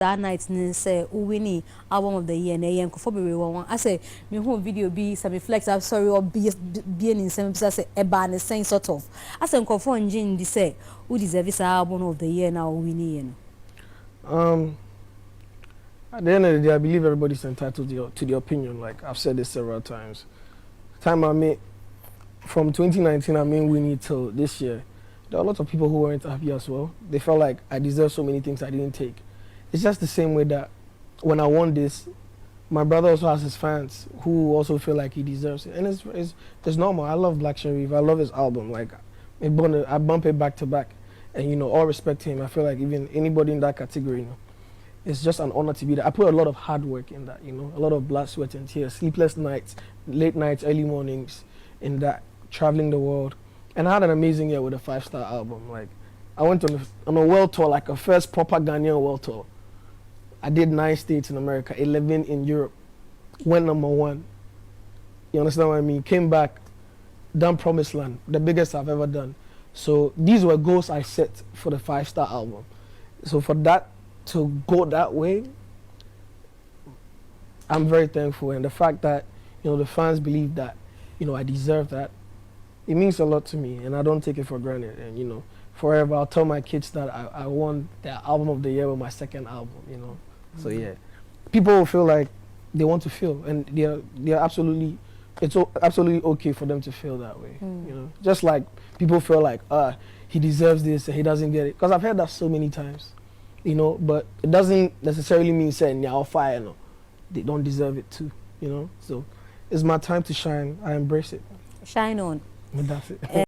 that night ni say winning album of the year na yen ko be one I say me home video be some flex I'm sorry or be in some say e ba ne sen sort of I say ko for engine di say who deserve this album of the year now winning at the end of the day I believe everybody's entitled to the opinion. Like I've said this several times. Time I made from 2019 I mean winning till this year, there are a lot of people who weren't happy as well. They felt like I deserve so many things I didn't take. It's just the same way that when I won this, my brother also has his fans who also feel like he deserves it. And it's normal. I love Black Sharif. I love his album. Like, I bump it back to back. And, you know, all respect to him. I feel like even anybody in that category, you know, it's just an honor to be there. I put a lot of hard work in that, you know, a lot of blood, sweat, and tears, sleepless nights, late nights, early mornings, in that, traveling the world. And I had an amazing year with a 5-star album. Like, I went on a world tour, like a first proper Ghanaian world tour. I did 9 states in America, 11 in Europe, went #1. You understand what I mean? Came back, done Promised Land, the biggest I've ever done. So these were goals I set for the 5-star album. So for that to go that way, I'm very thankful. And the fact that, you know, the fans believe that, you know, I deserve that, it means a lot to me, and I don't take it for granted. And, you know, forever I'll tell my kids that I won the album of the year with my 2nd album, you know. So yeah, people will feel like they want to feel, and they're absolutely, it's absolutely okay for them to feel that way. You know, just like people feel like he deserves this and he doesn't get it, because I've heard that so many times, you know. But it doesn't necessarily mean saying yeah, I'll fire, no, they don't deserve it too, you know. So it's my time to shine. I embrace it. Shine on. And that's it.